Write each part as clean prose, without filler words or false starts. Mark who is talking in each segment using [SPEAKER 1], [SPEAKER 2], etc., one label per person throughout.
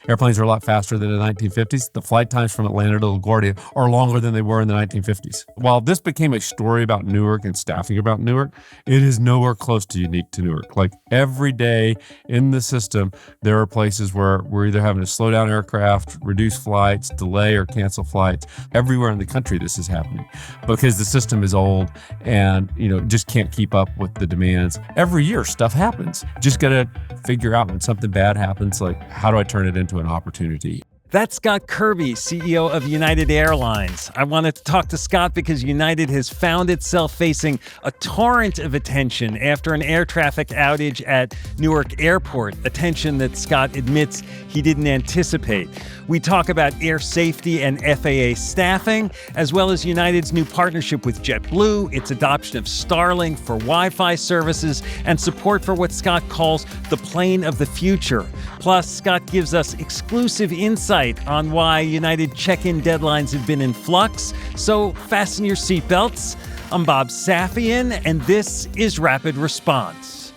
[SPEAKER 1] Airplanes are a lot faster than in the 1950s. The flight times from Atlanta to LaGuardia are longer than they were in the 1950s. While this became a story about Newark and staffing about Newark, it is nowhere close to unique to Newark. Like every day in the system, there are places where we're either having to slow down aircraft, reduce flights, delay or cancel flights. Everywhere in the country, this is happening because the system is old and, just can't keep up with the demands. Every year, stuff happens. Just got to figure out when something bad happens, like how do I turn it into an opportunity?
[SPEAKER 2] That's Scott Kirby, CEO of United Airlines. I wanted to talk to Scott because United has found itself facing a torrent of attention after an air traffic outage at Newark Airport, attention that Scott admits he didn't anticipate. We talk about air safety and FAA staffing, as well as United's new partnership with JetBlue, its adoption of Starlink for Wi-Fi services, and support for what Scott calls the plane of the future. Plus, Scott gives us exclusive insight on why United check-in deadlines have been in flux. So fasten your seatbelts. I'm Bob Safian, and this is Rapid Response.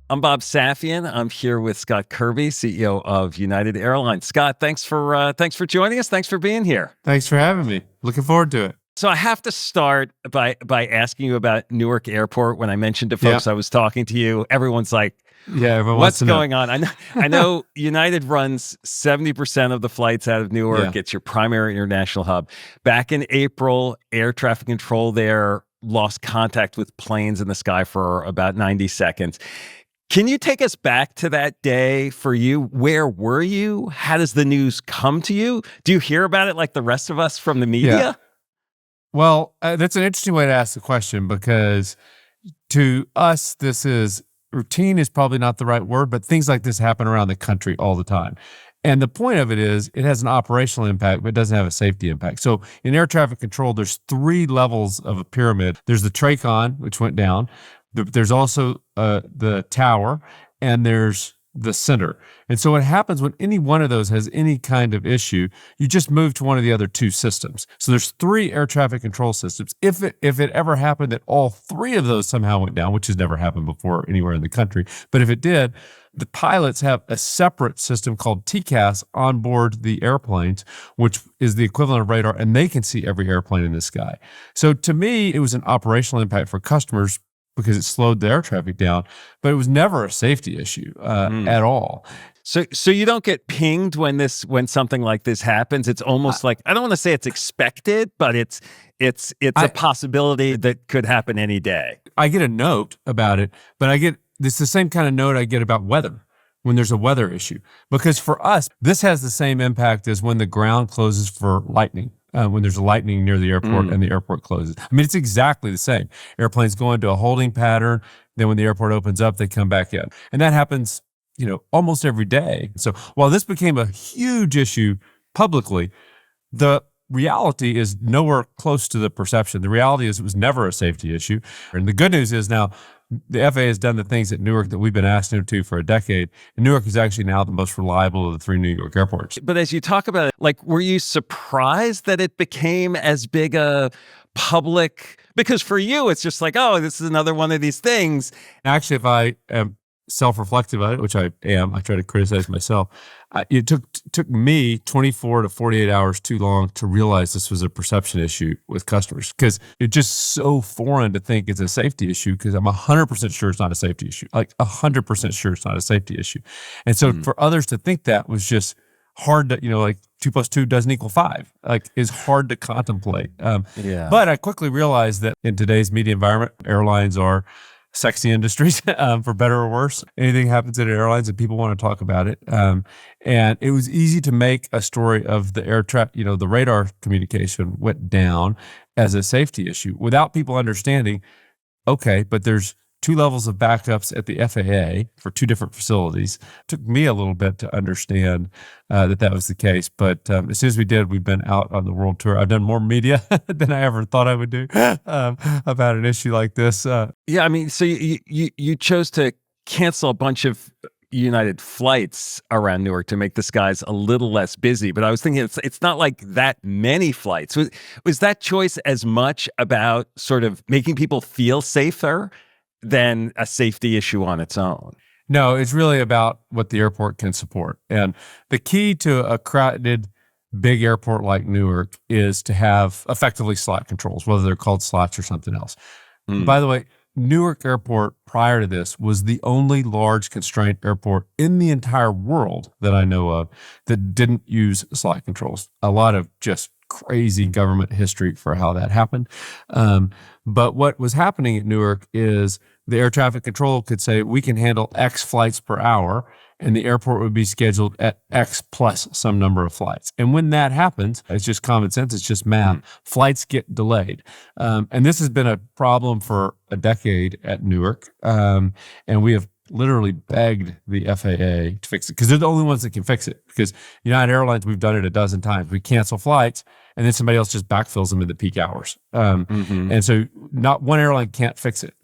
[SPEAKER 2] I'm Bob Safian. I'm here with Scott Kirby, CEO of United Airlines. Scott, thanks for joining us. Thanks for being here.
[SPEAKER 1] Thanks for having me. Looking forward to it.
[SPEAKER 2] So I have to start by asking you about Newark Airport. When I mentioned to folks I was talking to you, everyone's like, what's going on? I know United runs 70% of the flights out of Newark. Yeah. It's your primary international hub. Back in April, air traffic control there lost contact with planes in the sky for about 90 seconds. Can you take us back to that day for you? Where were you? How does the news come to you? Do you hear about it like the rest of us from the media?
[SPEAKER 1] Yeah. Well, that's an interesting way to ask the question because to us, routine is probably not the right word, but things like this happen around the country all the time. And the point of it is it has an operational impact, but it doesn't have a safety impact. So in air traffic control, there's 3 levels of a pyramid. There's the TRACON, which went down. There's also the tower, and there's the center. And so what happens when any one of those has any kind of issue, you just move to one of the other 2 systems. So there's 3 air traffic control systems. If it ever happened that all 3 of those somehow went down, which has never happened before anywhere in the country, but if it did, the pilots have a separate system called TCAS on board the airplanes, which is the equivalent of radar, and they can see every airplane in the sky. So to me, it was an operational impact for customers because it slowed the air traffic down, but it was never a safety issue at all.
[SPEAKER 2] So you don't get pinged when something like this happens. It's almost like, I don't want to say it's expected, but it's a possibility that could happen any day.
[SPEAKER 1] I get a note about it, but it's the same kind of note I get about weather when there's a weather issue. Because for us, this has the same impact as when the ground closes for lightning. When there's a lightning near the airport and the airport closes. I mean, it's exactly the same. Airplanes go into a holding pattern. Then when the airport opens up, they come back in. And that happens, almost every day. So while this became a huge issue publicly, the reality is nowhere close to the perception. The reality is it was never a safety issue. And the good news is now the FAA has done the things at Newark that we've been asking them to for a decade. And Newark is actually now the most reliable of the 3 New York airports.
[SPEAKER 2] But as you talk about it, were you surprised that it became as big a public? Because for you, it's just like, oh, this is another one of these things.
[SPEAKER 1] Actually, if I am self-reflective about it, which I am, I try to criticize myself. It took me 24 to 48 hours too long to realize this was a perception issue with customers because it's just so foreign to think it's a safety issue because I'm 100% sure it's not a safety issue. 100% sure it's not a safety issue. And so for others to think that was just hard to, 2 plus 2 doesn't equal 5, is hard to contemplate. But I quickly realized that in today's media environment, airlines are sexy industries, for better or worse. Anything happens at airlines and people want to talk about it. And it was easy to make a story of the the radar communication went down as a safety issue without people understanding, okay, but there's 2 levels of backups at the FAA for 2 different facilities. It took me a little bit to understand that was the case. But as soon as we did, we've been out on the world tour. I've done more media than I ever thought I would do about an issue like this.
[SPEAKER 2] So you chose to cancel a bunch of United flights around Newark to make the skies a little less busy. But I was thinking it's not like that many flights. Was that choice as much about sort of making people feel safer than a safety issue on its own.
[SPEAKER 1] No, it's really about what the airport can support. And the key to a crowded, big airport like Newark is to have effectively slot controls, whether they're called slots or something else. By the way, Newark Airport prior to this was the only large constraint airport in the entire world that I know of that didn't use slot controls. A lot of just crazy government history for how that happened. But what was happening at Newark is the air traffic control could say, we can handle X flights per hour, and the airport would be scheduled at X plus some number of flights. And when that happens, it's just common sense, it's just math. Flights get delayed. And this has been a problem for a decade at Newark. And we have literally begged the FAA to fix it because they're the only ones that can fix it. Because United Airlines, we've done it a dozen times. We cancel flights and then somebody else just backfills them in the peak hours. And so not one airline can't fix it.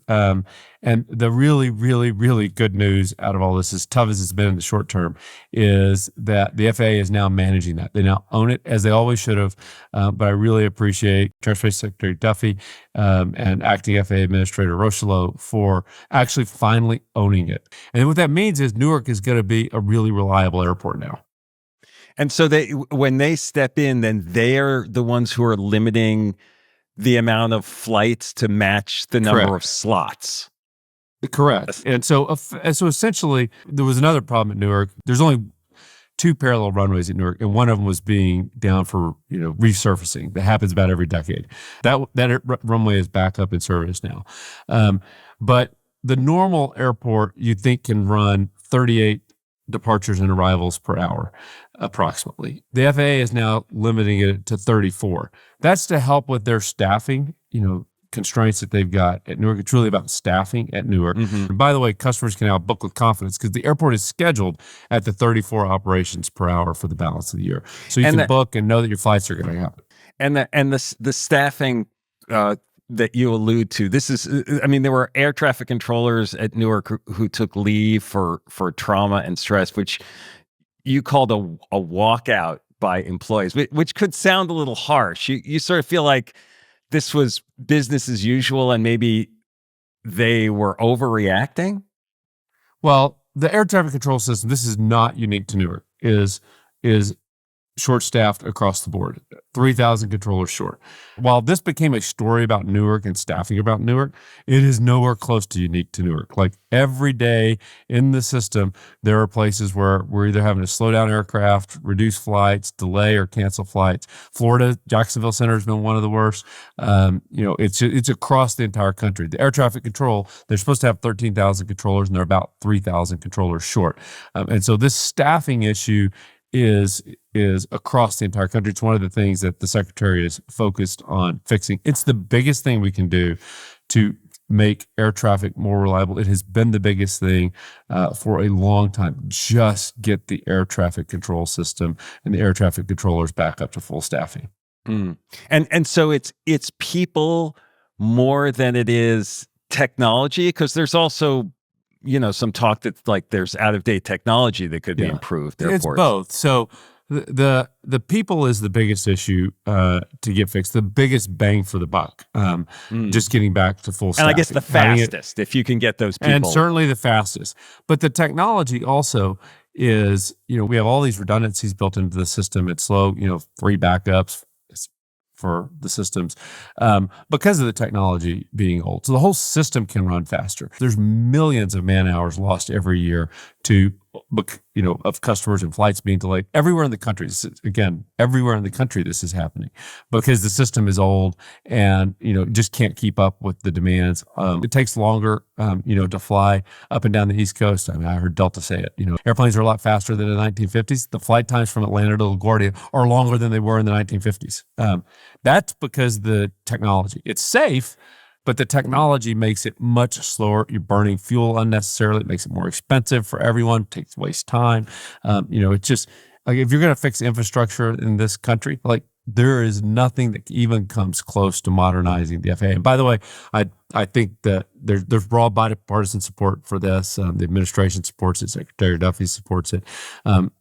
[SPEAKER 1] And the really, really, really good news out of all this, as tough as it's been in the short term, is that the FAA is now managing that. They now own it, as they always should have. But I really appreciate Transportation Secretary Duffy and Acting FAA Administrator Rocheleau for actually finally owning it. And what that means is Newark is going to be a really reliable airport now.
[SPEAKER 2] And so when they step in, then they're the ones who are limiting the amount of flights to match the number of slots.
[SPEAKER 1] Correct. And so essentially, there was another problem at Newark. There's only 2 parallel runways at Newark, and one of them was being down for resurfacing. That happens about every decade. That runway is back up in service now. But the normal airport, you think, can run 38 departures and arrivals per hour, approximately. The FAA is now limiting it to 34. That's to help with their staffing, constraints that they've got at Newark. It's really about staffing at Newark. And by the way, customers can now book with confidence because the airport is scheduled at the 34 operations per hour for the balance of the year. So you can book and know that your flights are going to happen.
[SPEAKER 2] And the staffing that you allude to, this is, there were air traffic controllers at Newark who took leave for trauma and stress, which you called a walkout by employees, which could sound a little harsh. You sort of feel like this was business as usual and maybe they were overreacting?
[SPEAKER 1] Well, the air traffic control system, this is not unique to Newark, is short-staffed across the board, 3,000 controllers short. While this became a story about Newark and staffing about Newark, it is nowhere close to unique to Newark. Like every day in the system, there are places where we're either having to slow down aircraft, reduce flights, delay or cancel flights. Florida, Jacksonville Center has been one of the worst. It's across the entire country. The air traffic control, they're supposed to have 13,000 controllers and they're about 3,000 controllers short. And so this staffing issue is across the entire country. It's one of the things that the secretary is focused on fixing. It's the biggest thing we can do to make air traffic more reliable. It has been the biggest thing for a long time. Just get the air traffic control system and the air traffic controllers back up to full staffing.
[SPEAKER 2] And so it's people more than it is technology, because there's also some talk that like there's out-of-date technology that could be improved.
[SPEAKER 1] It's both. So the people is the biggest issue to get fixed. The biggest bang for the buck. Just getting back to full staffing.
[SPEAKER 2] And I guess the fastest, if you can get those people.
[SPEAKER 1] And certainly the fastest. But the technology also is, we have all these redundancies built into the system. It's slow, 3 backups for the systems because of the technology being old. So the whole system can run faster. There's millions of man hours lost every year to, of customers and flights being delayed everywhere in the country. Everywhere in the country, this is happening because the system is old and, just can't keep up with the demands. It takes longer, to fly up and down the East Coast. I heard Delta say it, airplanes are a lot faster than the 1950s. The flight times from Atlanta to LaGuardia are longer than they were in the 1950s. That's because the technology, it's safe, but the technology makes it much slower. You're burning fuel unnecessarily. It makes it more expensive for everyone. It wastes time. It's just like if you're going to fix infrastructure in this country, like there is nothing that even comes close to modernizing the FAA. And by the way, I think that there's broad bipartisan support for this. The administration supports it. Secretary Duffy supports it.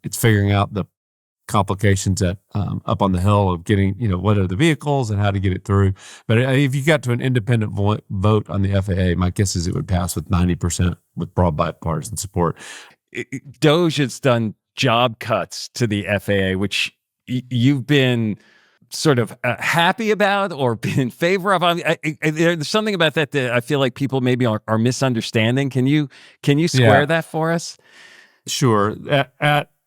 [SPEAKER 1] It's figuring out the complications at up on the hill of getting, what are the vehicles and how to get it through. But if you got to an independent vote on the FAA, my guess is it would pass with 90% with broad bipartisan support.
[SPEAKER 2] DOGE has done job cuts to the FAA, which you've been sort of happy about or been in favor of. There's something about that I feel like people maybe are misunderstanding. Can you square that for us?
[SPEAKER 1] Sure.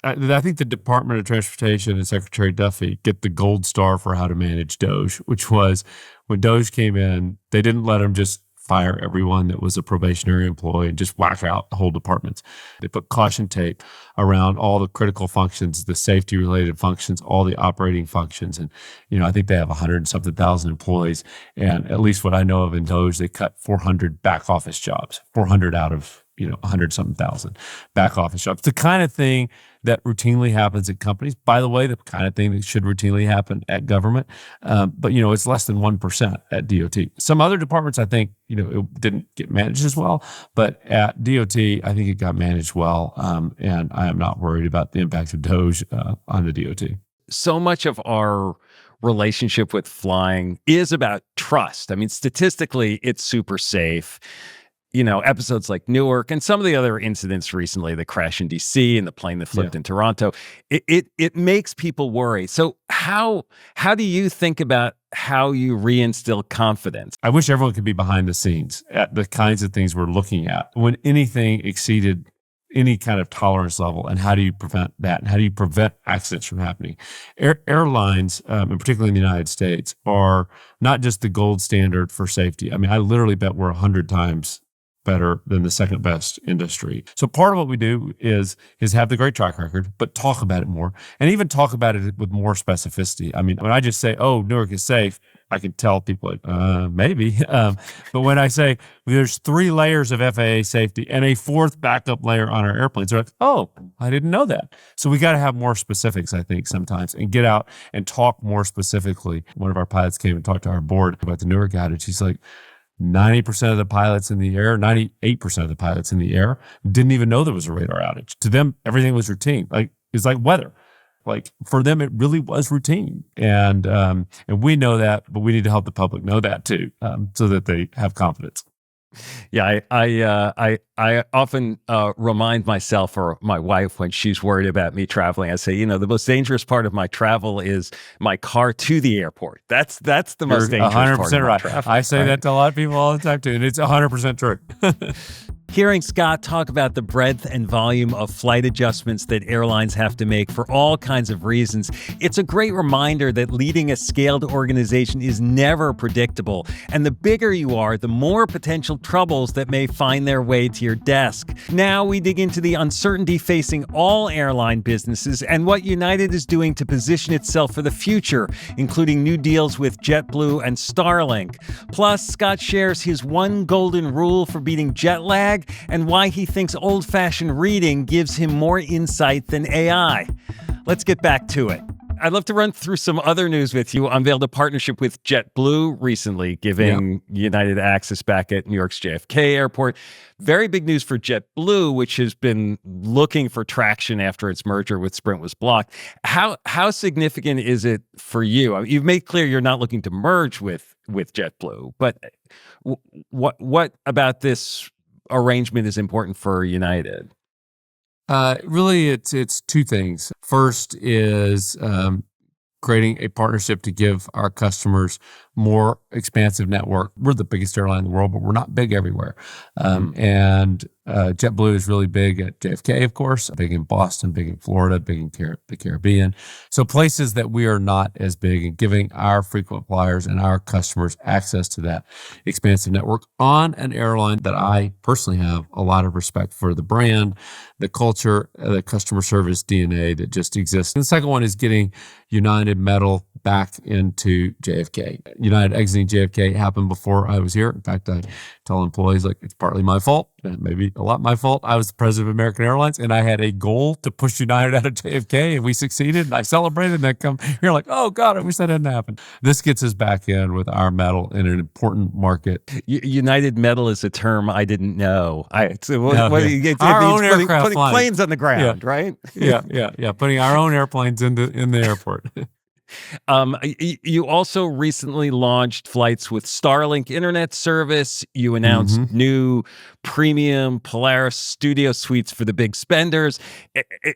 [SPEAKER 1] I think the Department of Transportation and Secretary Duffy get the gold star for how to manage DOGE, which was when DOGE came in, they didn't let them just fire everyone that was a probationary employee and just whack out the whole departments. They put caution tape around all the critical functions, the safety related functions, all the operating functions. And, I think they have 100-something thousand employees. And at least what I know of in DOGE, they cut 400 back office jobs, 400 out of 100-something thousand back office jobs. The kind of thing that routinely happens at companies. By the way, the kind of thing that should routinely happen at government. But it's less than 1% at DOT. Some other departments, I think, it didn't get managed as well. But at DOT, I think it got managed well. And I am not worried about the impact of DOGE on the DOT.
[SPEAKER 2] So much of our relationship with flying is about trust. I mean, statistically, it's super safe. Episodes like Newark and some of the other incidents recently, the crash in DC and the plane that flipped in Toronto, it makes people worry. So how do you think about how you reinstill confidence?
[SPEAKER 1] I wish everyone could be behind the scenes at the kinds of things we're looking at. When anything exceeded any kind of tolerance level, and how do you prevent that? And how do you prevent accidents from happening? Airlines, and particularly in the United States, are not just the gold standard for safety. I mean, I literally bet we're 100 times better than the second best industry. So part of what we do is have the great track record, but talk about it more, and even talk about it with more specificity. I mean, when I just say, "Oh, Newark is safe," I can tell people, maybe. But when I say there's 3 layers of FAA safety and a 4th backup layer on our airplanes, they're like, "Oh, I didn't know that." So we got to have more specifics, I think, sometimes, and get out and talk more specifically. One of our pilots came and talked to our board about the Newark outage. He's like, 90% of the pilots in the air, 98% of the pilots in the air didn't even know there was a radar outage. To them, everything was routine. It's like weather. Like for them, it really was routine. And we know that, but we need to help the public know that too, so that they have confidence.
[SPEAKER 2] Yeah, I often remind myself or my wife when she's worried about me traveling. I say, the most dangerous part of my travel is my car to the airport. That's the most dangerous
[SPEAKER 1] 100%
[SPEAKER 2] part of my
[SPEAKER 1] right.
[SPEAKER 2] travel.
[SPEAKER 1] I say that to a lot of people all the time too, and it's 100% true.
[SPEAKER 2] Hearing Scott talk about the breadth and volume of flight adjustments that airlines have to make for all kinds of reasons, it's a great reminder that leading a scaled organization is never predictable. And the bigger you are, the more potential troubles that may find their way to your desk. Now we dig into the uncertainty facing all airline businesses and what United is doing to position itself for the future, including new deals with JetBlue and Starlink. Plus, Scott shares his one golden rule for beating jet lag and why he thinks old-fashioned reading gives him more insight than AI. Let's get back to it. I'd love to run through some other news with you. Unveiled a partnership with JetBlue recently, giving United access back at New York's JFK Airport. Very big news for JetBlue, which has been looking for traction after its merger with Sprint was blocked. How significant is it for you? I mean, you've made clear you're not looking to merge with JetBlue, but what about this arrangement is important for United?
[SPEAKER 1] Really, it's 2 things. First is creating a partnership to give our customers more expansive network. We're the biggest airline in the world, but we're not big everywhere. And JetBlue is really big at JFK, of course, big in Boston, big in Florida, big in the Caribbean. So places that we are not as big, and giving our frequent flyers and our customers access to that expansive network on an airline that I personally have a lot of respect for, the brand, the culture, the customer service DNA that just exists. And the second one is getting United metal back into JFK. United exiting JFK happened before I was here. In fact, I tell employees, like, it's partly my fault, and maybe a lot my fault. I was the president of American Airlines, and I had a goal to push United out of JFK, and we succeeded, and I celebrated, and I come here like, oh, God, I wish that hadn't happened. This gets us back in with our metal in an important market.
[SPEAKER 2] United metal is a term I didn't know. It
[SPEAKER 1] Our
[SPEAKER 2] means
[SPEAKER 1] own aircraft
[SPEAKER 2] putting
[SPEAKER 1] flying.
[SPEAKER 2] planes on the ground, right?
[SPEAKER 1] Yeah. Putting our own airplanes in the airport.
[SPEAKER 2] You also recently launched flights with Starlink internet service. You announced new premium Polaris studio suites for the big spenders.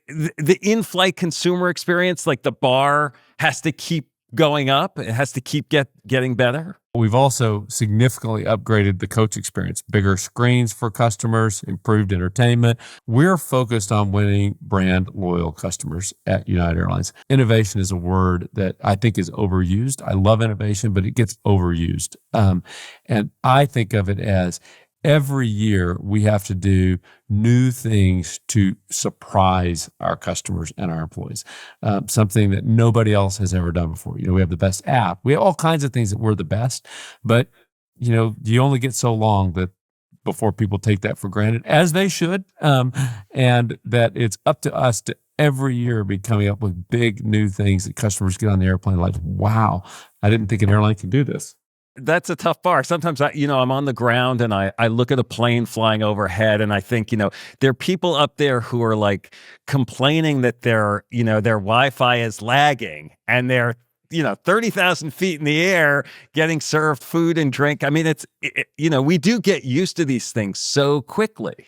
[SPEAKER 2] The in-flight consumer experience, like the bar, has to keep going up. It has to keep getting better.
[SPEAKER 1] We've also significantly upgraded the coach experience, bigger screens for customers, improved entertainment. We're focused on winning brand loyal customers at United Airlines. Innovation is a word that I think is overused. I love innovation, but it gets overused. And I think of it as every year we have to do new things to surprise our customers and our employees, something that nobody else has ever done before. We have the best app. We have all kinds of things that we're the best, but you only get so long that before people take that for granted, as they should, and that it's up to us to every year be coming up with big new things that customers get on the airplane like, wow, I didn't think an airline could do this.
[SPEAKER 2] That's a tough bar. Sometimes I'm on the ground and I look at a plane flying overhead and I think, there are people up there who are like complaining that their Wi-Fi is lagging and they're 30,000 feet in the air getting served food and drink. I mean, we do get used to these things so quickly.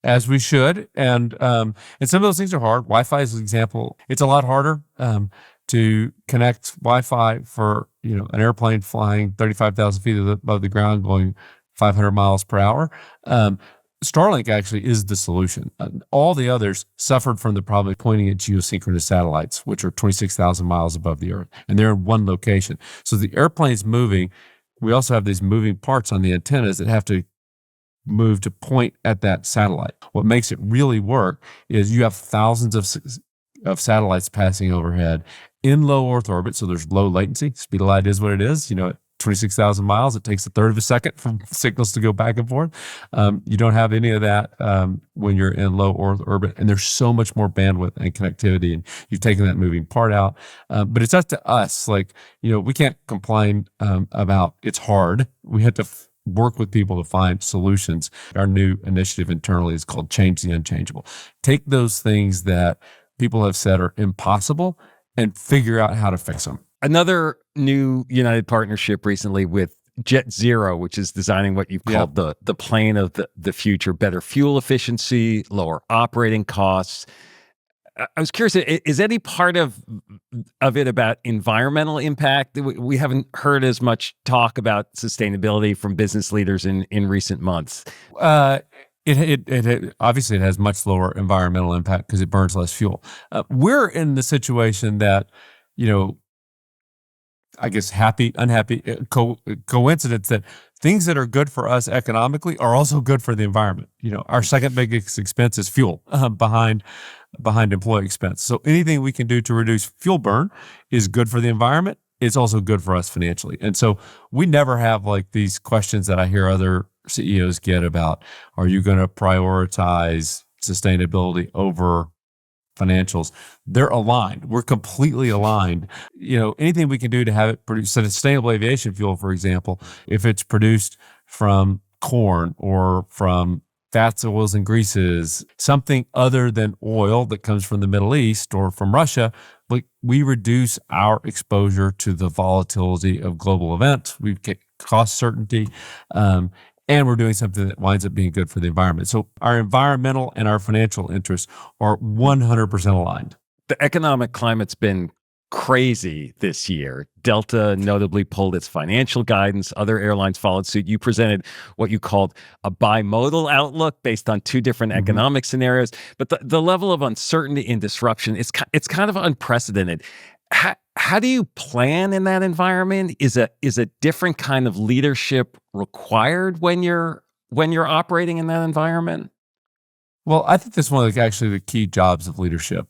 [SPEAKER 1] As we should. And some of those things are hard. Wi-Fi is an example. It's a lot harder to connect Wi-Fi for an airplane flying 35,000 feet above the ground going 500 miles per hour. Starlink actually is the solution. All the others suffered from the problem of pointing at geosynchronous satellites, which are 26,000 miles above the Earth, and they're in one location. So the airplane's moving. We also have these moving parts on the antennas that have to move to point at that satellite. What makes it really work is you have thousands of satellites passing overhead in low Earth orbit, so there's low latency. Speed of light is what it is. At 26,000 miles, it takes a third of a second for signals to go back and forth. You don't have any of that when you're in low Earth orbit, and there's so much more bandwidth and connectivity, and you've taken that moving part out. But it's up to us. We can't complain about it's hard. We have to work with people to find solutions. Our new initiative internally is called Change the Unchangeable. Take those things that people have said are impossible and figure out how to fix them.
[SPEAKER 2] Another new United partnership recently with Jet Zero, which is designing what you've called the plane of the future, better fuel efficiency, lower operating costs. I was curious, is any part of it about environmental impact? We haven't heard as much talk about sustainability from business leaders in recent months.
[SPEAKER 1] It obviously it has much lower environmental impact because it burns less fuel. We're in the situation that, I guess happy, unhappy, coincidence that things that are good for us economically are also good for the environment. Our second biggest expense is fuel behind employee expense. So anything we can do to reduce fuel burn is good for the environment. It's also good for us financially. And so we never have like these questions that I hear other CEOs get about, are you going to prioritize sustainability over financials? They're aligned. We're completely aligned. Anything we can do to have it produce sustainable aviation fuel, for example, if it's produced from corn or from fats, oils, and greases, something other than oil that comes from the Middle East or from Russia, we reduce our exposure to the volatility of global events. We get cost certainty, and we're doing something that winds up being good for the environment. So our environmental and our financial interests are 100% aligned.
[SPEAKER 2] The economic climate's been crazy this year. Delta notably pulled its financial guidance. Other airlines followed suit. You presented what you called a bimodal outlook based on two different economic scenarios. But the level of uncertainty and disruption, it's kind of unprecedented. How do you plan in that environment? Is a different kind of leadership required when you're operating in that environment?
[SPEAKER 1] Well, I think that's one of the key jobs of leadership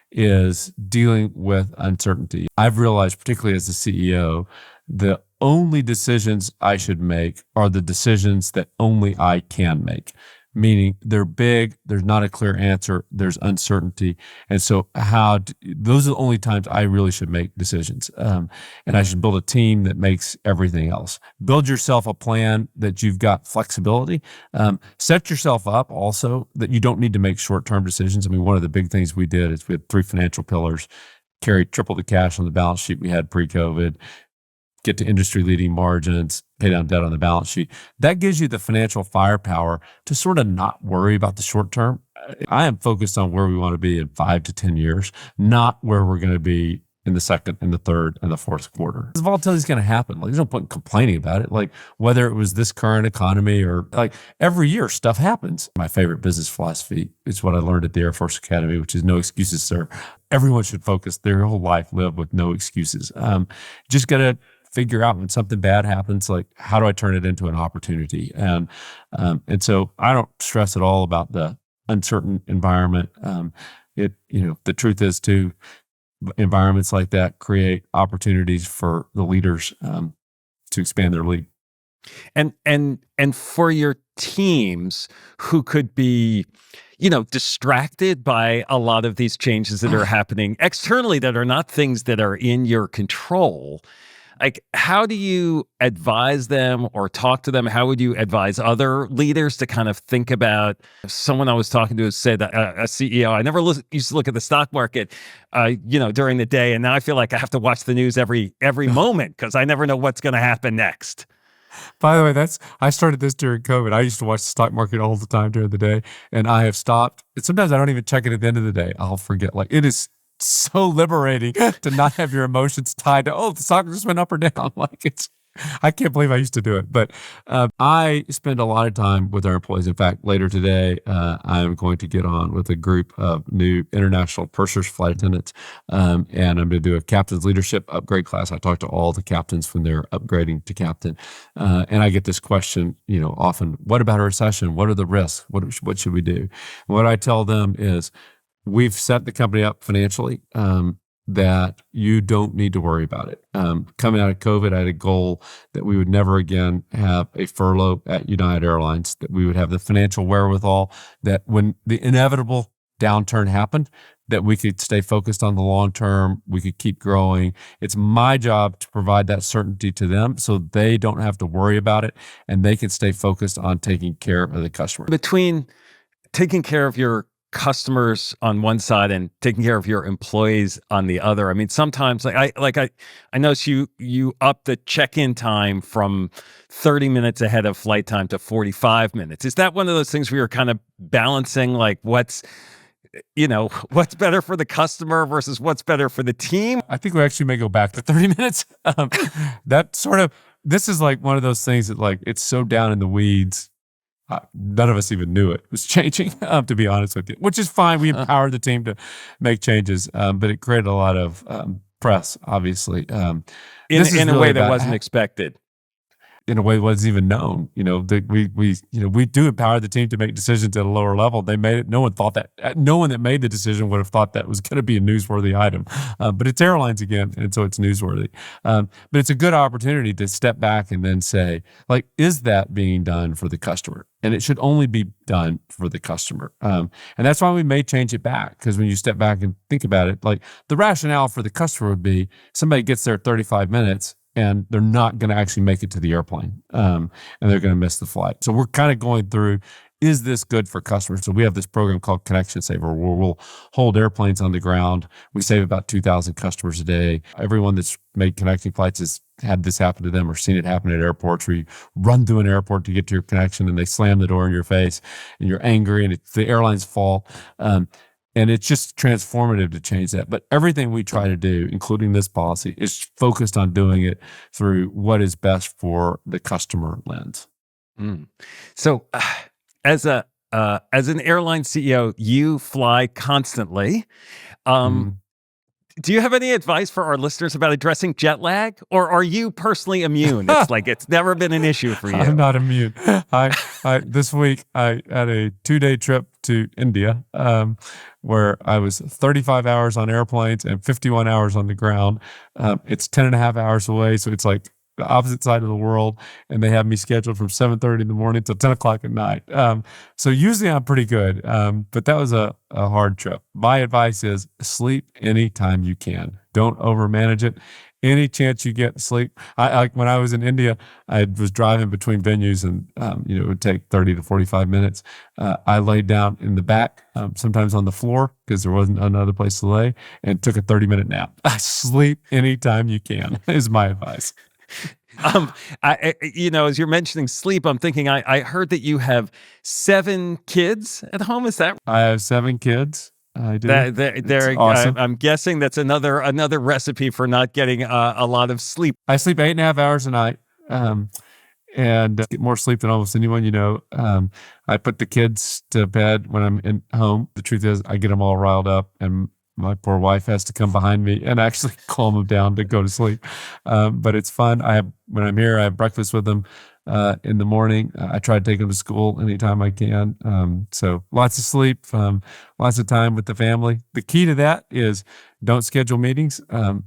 [SPEAKER 1] is dealing with uncertainty. I've realized, particularly as a CEO, The only decisions I should make are the decisions that only I can make. Meaning they're big, there's not a clear answer, there's uncertainty. And so those are the only times I really should make decisions. And I should build a team that makes everything else. Build yourself a plan that you've got flexibility. Set yourself up also that you don't need to make short-term decisions. I mean, one of the big things we did is we had 3 financial pillars, carry triple the cash on the balance sheet we had pre-COVID, get to industry-leading margins, pay down debt on the balance sheet. That gives you the financial firepower to sort of not worry about the short term. I am focused on where we want to be in 5 to 10 years, not where we're going to be in the second and the third and the fourth quarter. The volatility is going to happen. Like, there's no point in complaining about it. Like, whether it was this current economy or like every year stuff happens. My favorite business philosophy is what I learned at the Air Force Academy, which is no excuses, sir. Everyone should focus their whole life, live with no excuses. Just got to figure out when something bad happens, like, how do I turn it into an opportunity? And so I don't stress at all about the uncertain environment. The truth is too, environments like that create opportunities for the leaders to expand their lead.
[SPEAKER 2] And for your teams who could be, distracted by a lot of these changes that are happening externally that are not things that are in your control. Like, how do you advise them or talk to them? How would you advise other leaders to kind of think about? Someone I was talking to said that a CEO, I never used to look at the stock market, during the day, and now I feel like I have to watch the news every moment because I never know what's going to happen next.
[SPEAKER 1] By the way, I started this during COVID. I used to watch the stock market all the time during the day, and I have stopped. Sometimes I don't even check it at the end of the day. I'll forget. Like, it is so liberating to not have your emotions tied to, the stock just went up or down. Like, I can't believe I used to do it. But I spend a lot of time with our employees. In fact, later today, I'm going to get on with a group of new international pursers flight attendants, and I'm going to do a captain's leadership upgrade class. I talk to all the captains when they're upgrading to captain, and I get this question, often: what about a recession? What are the risks? What should we do? And what I tell them is, we've set the company up financially that you don't need to worry about it. Coming out of COVID, I had a goal that we would never again have a furlough at United Airlines, that we would have the financial wherewithal that when the inevitable downturn happened, that we could stay focused on the long term, we could keep growing. It's my job to provide that certainty to them so they don't have to worry about it and they can stay focused on taking care of the customer.
[SPEAKER 2] Between taking care of your customers on one side and taking care of your employees on the other. I mean, sometimes I notice you up the check-in time from 30 minutes ahead of flight time to 45 minutes. Is that one of those things where you're kind of balancing, like, what's better for the customer versus what's better for the team?
[SPEAKER 1] I think we actually may go back to 30 minutes. This is like one of those things that, like, it's so down in the weeds. None of us even knew it was changing, to be honest with you, which is fine. We empowered the team to make changes, but it created a lot of press, obviously.
[SPEAKER 2] In a way that wasn't expected.
[SPEAKER 1] In a way that wasn't even known. We do empower the team to make decisions at a lower level. They made it. No one thought that. No one that made the decision would have thought that was going to be a newsworthy item. But it's airlines again, and so it's newsworthy. But it's a good opportunity to step back and then say, like, is that being done for the customer? And it should only be done for the customer. And that's why we may change it back, because when you step back and think about it, like, the rationale for the customer would be somebody gets there 35 minutes and they're not going to actually make it to the airplane, and they're going to miss the flight. So we're kind of going through, is this good for customers? So we have this program called Connection Saver, where we'll hold airplanes on the ground. We save about 2,000 customers a day. Everyone that's made connecting flights has had this happen to them or seen it happen at airports, where you run through an airport to get to your connection and they slam the door in your face and you're angry and it's the airline's fault. And it's just transformative to change that. But everything we try to do, including this policy, is focused on doing it through what is best for the customer lens.
[SPEAKER 2] So as an airline CEO, you fly constantly. Do you have any advice for our listeners about addressing jet lag, or are you personally immune? It's like it's never been an issue for you.
[SPEAKER 1] I'm not immune. This week I had a 2-day trip to India, where I was 35 hours on airplanes and 51 hours on the ground. It's 10 and a half hours away, so it's like the opposite side of the world, and they have me scheduled from 7:30 in the morning till 10 o'clock at night. So usually I'm pretty good, but that was a hard trip. My advice is sleep anytime you can. Don't overmanage it. Any chance you get sleep. I when I was in India, I was driving between venues, and it would take 30 to 45 minutes. I laid down in the back, sometimes on the floor because there wasn't another place to lay, and took a 30-minute nap. Sleep anytime you can is my advice.
[SPEAKER 2] As you're mentioning sleep, I'm thinking I heard that you have 7 kids at home. Is that
[SPEAKER 1] I have 7 kids. I do.
[SPEAKER 2] They're
[SPEAKER 1] awesome.
[SPEAKER 2] I'm guessing that's another recipe for not getting a lot of sleep.
[SPEAKER 1] I sleep 8.5 hours a night, and get more sleep than almost anyone you know. I put the kids to bed when I'm in home. The truth is, I get them all riled up, and my poor wife has to come behind me and actually calm them down to go to sleep. But it's fun. When I'm here, I have breakfast with them in the morning. I try to take them to school anytime I can. So lots of sleep, lots of time with the family. The key to that is don't schedule meetings.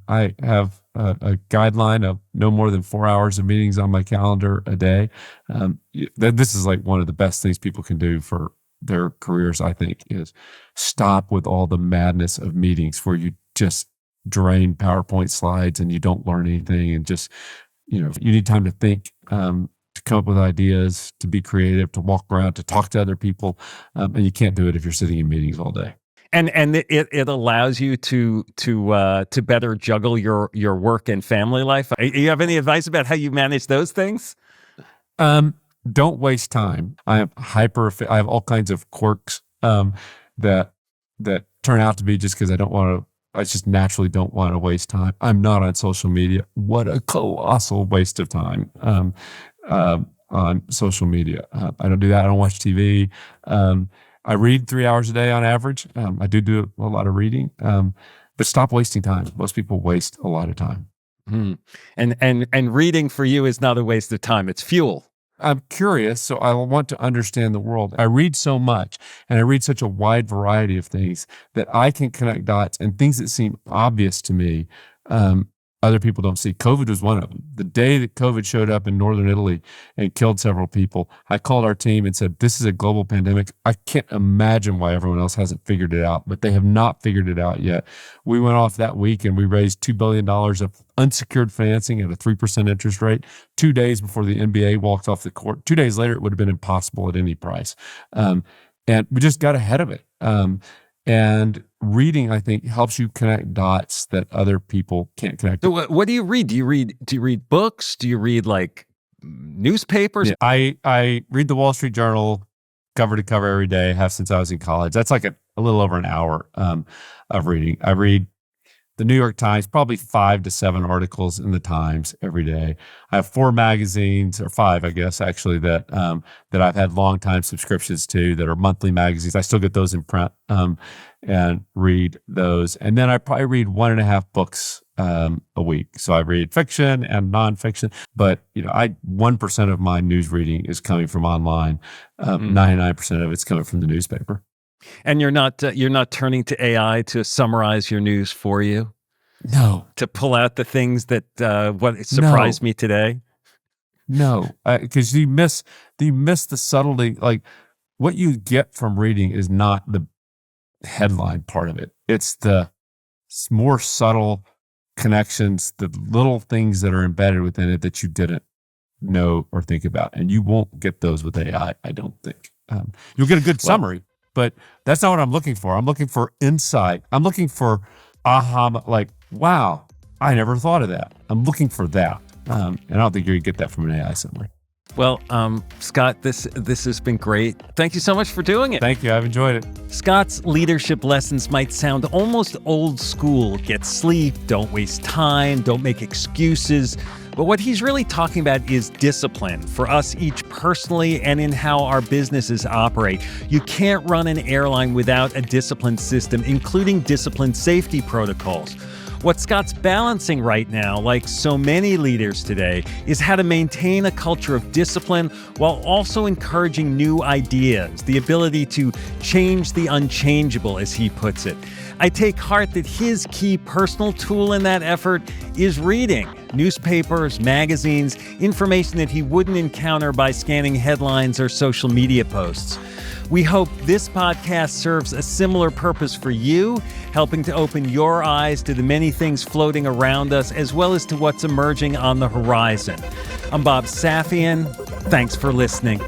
[SPEAKER 1] I have a guideline of no more than 4 hours of meetings on my calendar a day. This is like one of the best things people can do for their careers, I think, is stop with all the madness of meetings where you just drain PowerPoint slides and you don't learn anything, and just, you need time to think, to come up with ideas, to be creative, to walk around, to talk to other people. And you can't do it if you're sitting in meetings all day.
[SPEAKER 2] And it allows you to better juggle your work and family life. You have any advice about how you manage those things?
[SPEAKER 1] Don't waste time. I have all kinds of quirks that turn out to be just because I just naturally don't want to waste time. I'm not on social media. What a colossal waste of time on social media. I don't do that. I don't watch TV. I read 3 hours a day on average. I do a lot of reading, but stop wasting time. Most people waste a lot of time.
[SPEAKER 2] And reading for you is not a waste of time. It's fuel.
[SPEAKER 1] I'm curious, so I want to understand the world. I read so much, and I read such a wide variety of things that I can connect dots, and things that seem obvious to me, other people don't see. COVID was one of them. The day that COVID showed up in northern Italy and killed several people, I called our team and said, this is a global pandemic. I can't imagine why everyone else hasn't figured it out, but they have not figured it out yet. We went off that week and we raised $2 billion of unsecured financing at a 3% interest rate 2 days before the NBA walked off the court. 2 days later, it would have been impossible at any price. And we just got ahead of it. And reading, I think, helps you connect dots that other people can't connect.
[SPEAKER 2] So what do you read? Do you read books? Do you read like newspapers?
[SPEAKER 1] Yeah, I read the Wall Street Journal cover to cover every day. I have since I was in college. That's like a little over an hour of reading. I read the New York Times, probably 5 to 7 articles in the Times every day. I have 4 magazines, or 5, I guess, actually, that I've had long time subscriptions to, that are monthly magazines. I still get those in print and read those. And then I probably read 1.5 books a week. So I read fiction and nonfiction, but 1% of my news reading is coming from online. 99% of it's coming from the newspaper.
[SPEAKER 2] And you're not turning to AI to summarize your news for you?
[SPEAKER 1] No.
[SPEAKER 2] To pull out the things that what surprised me today?
[SPEAKER 1] No, because you miss the subtlety. Like, what you get from reading is not the headline part of it. It's the more subtle connections, the little things that are embedded within it that you didn't know or think about. And you won't get those with AI, I don't think. You'll get a good summary. But that's not what I'm looking for. I'm looking for insight. I'm looking for aha, like, wow, I never thought of that. I'm looking for that. And I don't think you're going to get that from an AI summary.
[SPEAKER 2] Well, Scott, this has been great. Thank you so much for doing it.
[SPEAKER 1] Thank you. I've enjoyed it.
[SPEAKER 2] Scott's leadership lessons might sound almost old school. Get sleep, don't waste time, don't make excuses. But what he's really talking about is discipline for us each personally and in how our businesses operate. You can't run an airline without a disciplined system, including disciplined safety protocols. What Scott's balancing right now, like so many leaders today, is how to maintain a culture of discipline while also encouraging new ideas, the ability to change the unchangeable, as he puts it. I take heart that his key personal tool in that effort is reading newspapers, magazines, information that he wouldn't encounter by scanning headlines or social media posts. We hope this podcast serves a similar purpose for you, helping to open your eyes to the many things floating around us, as well as to what's emerging on the horizon. I'm Bob Safian. Thanks for listening.